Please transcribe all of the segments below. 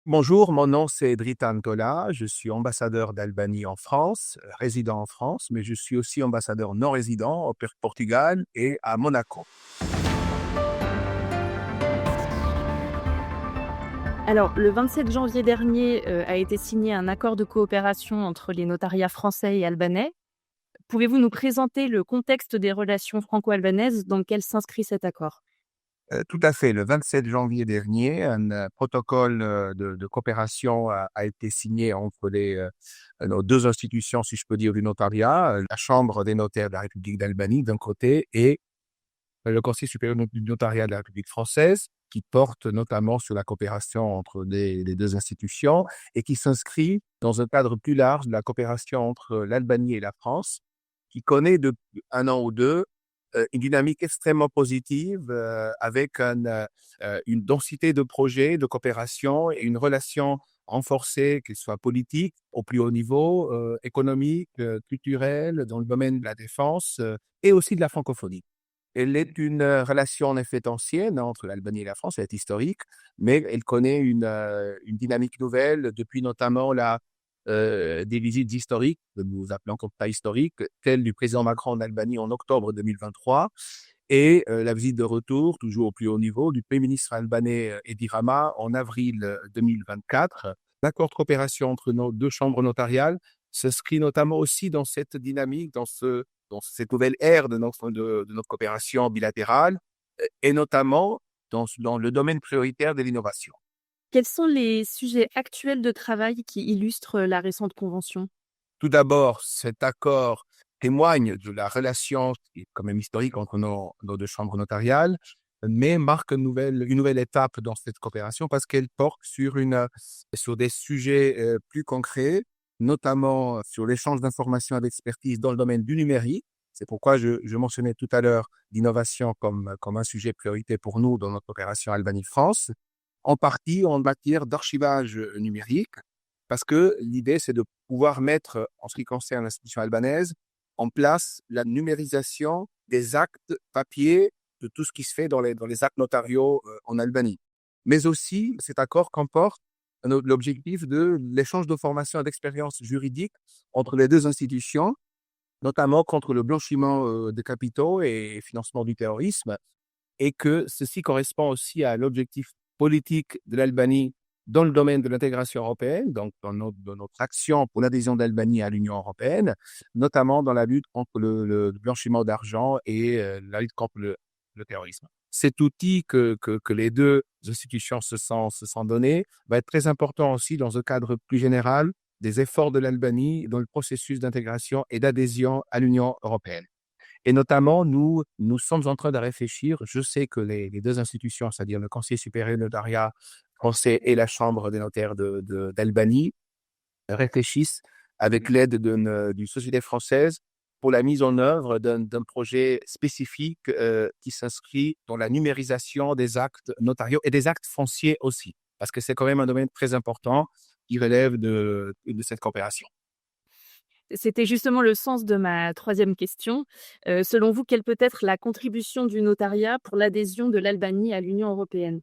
Bonjour, mon nom c'est Dritan Tola, je suis ambassadeur d'Albanie en France, résident en France, mais je suis aussi ambassadeur non résident au Portugal et à Monaco. Alors, le 27 janvier dernier, a été signé un accord de coopération entre les notariats français et albanais. Pouvez-vous nous présenter le contexte des relations franco-albanaises dans lequel s'inscrit cet accord? Tout à fait, le 27 janvier dernier, un protocole de coopération a été signé entre nos deux institutions, si je peux dire, du notariat, la Chambre des notaires de la République d'Albanie d'un côté et le Conseil supérieur du notariat de la République française, qui porte notamment sur la coopération entre les deux institutions et qui s'inscrit dans un cadre plus large de la coopération entre l'Albanie et la France, qui connaît depuis un an ou deux une dynamique extrêmement positive avec une densité de projets, de coopération et une relation renforcée, qu'elle soit politique au plus haut niveau, économique, culturelle, dans le domaine de la défense et aussi de la francophonie. Elle est une relation en effet ancienne entre l'Albanie et la France, elle est historique, mais elle connaît une dynamique nouvelle depuis notamment des visites historiques, que nous appelons comme ça historiques, telles du président Macron en Albanie en octobre 2023 et la visite de retour, toujours au plus haut niveau, du Premier ministre albanais Edi Rama en avril 2024. L'accord de coopération entre nos deux chambres notariales s'inscrit notamment aussi dans cette dynamique, dans cette nouvelle ère de notre coopération bilatérale, et notamment dans le domaine prioritaire de l'innovation. Quels sont les sujets actuels de travail qui illustrent la récente convention? Tout d'abord, cet accord témoigne de la relation qui est quand même historique entre nos deux chambres notariales, mais marque une nouvelle étape dans cette coopération parce qu'elle porte sur des sujets plus concrets, notamment sur l'échange d'informations et d'expertise dans le domaine du numérique. C'est pourquoi je mentionnais tout à l'heure l'innovation comme un sujet priorité pour nous dans notre coopération Albanie-France, en partie en matière d'archivage numérique, parce que l'idée, c'est de pouvoir mettre, en ce qui concerne l'institution albanaise, en place la numérisation des actes papier, de tout ce qui se fait dans les actes notariaux en Albanie. Mais aussi, cet accord comporte l'objectif de l'échange de formation et d'expériences juridiques entre les deux institutions, notamment contre le blanchiment de capitaux et financement du terrorisme, et que ceci correspond aussi à l'objectif politique de l'Albanie dans le domaine de l'intégration européenne, donc dans notre action pour l'adhésion d'Albanie à l'Union européenne, notamment dans la lutte contre le blanchiment d'argent et la lutte contre le terrorisme. Cet outil que les deux institutions se sont donnés va être très important aussi dans un cadre plus général des efforts de l'Albanie dans le processus d'intégration et d'adhésion à l'Union européenne. Et notamment, nous sommes en train de réfléchir. Je sais que les deux institutions, c'est-à-dire le Conseil supérieur du notariat français et la Chambre des notaires d'Albanie, réfléchissent avec l'aide d'une société française pour la mise en œuvre d'un projet spécifique qui s'inscrit dans la numérisation des actes notariaux et des actes fonciers aussi, parce que c'est quand même un domaine très important qui relève de cette coopération. C'était justement le sens de ma troisième question. Selon vous, quelle peut être la contribution du notariat pour l'adhésion de l'Albanie à l'Union européenne?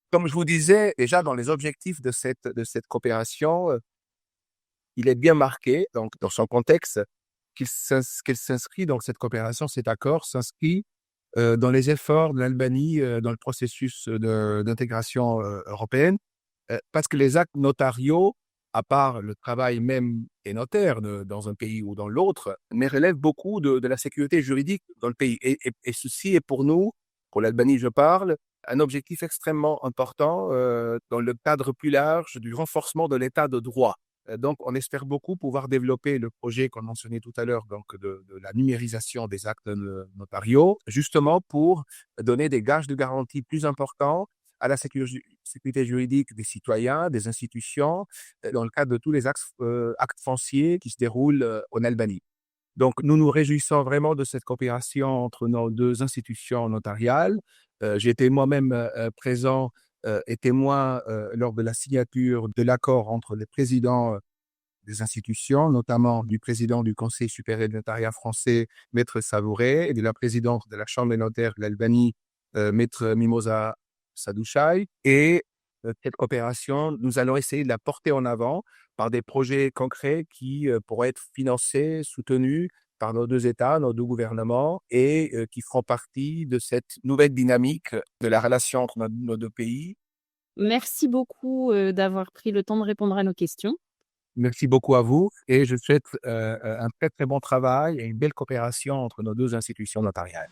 Comme je vous disais, déjà dans les objectifs de cette coopération, il est bien marqué, donc dans son contexte, qu'elle s'inscrit, donc cette coopération, cet accord s'inscrit dans les efforts de l'Albanie dans le processus d'intégration européenne, parce que les actes notariaux, à part le travail même des notaires dans un pays ou dans l'autre, mais relèvent beaucoup de la sécurité juridique dans le pays. Et ceci est pour nous, pour l'Albanie je parle, un objectif extrêmement important dans le cadre plus large du renforcement de l'état de droit. Donc, on espère beaucoup pouvoir développer le projet qu'on mentionnait tout à l'heure, donc de la numérisation des actes notariaux, justement pour donner des gages de garantie plus importants à la sécurité juridique des citoyens, des institutions, dans le cadre de tous les actes fonciers qui se déroulent en Albanie. Donc, nous nous réjouissons vraiment de cette coopération entre nos deux institutions notariales. J'ai été moi-même présent et témoin lors de la signature de l'accord entre les présidents des institutions, notamment du président du Conseil supérieur du notariat français, Maître Savouré, et de la présidente de la Chambre des notaires de l'Albanie, Maître Mimosa Sadouchai. Et cette coopération, nous allons essayer de la porter en avant par des projets concrets qui pourraient être financés, soutenus par nos deux États, nos deux gouvernements, et qui feront partie de cette nouvelle dynamique de la relation entre nos deux pays. Merci beaucoup d'avoir pris le temps de répondre à nos questions. Merci beaucoup à vous et je souhaite un très très bon travail et une belle coopération entre nos deux institutions notariales.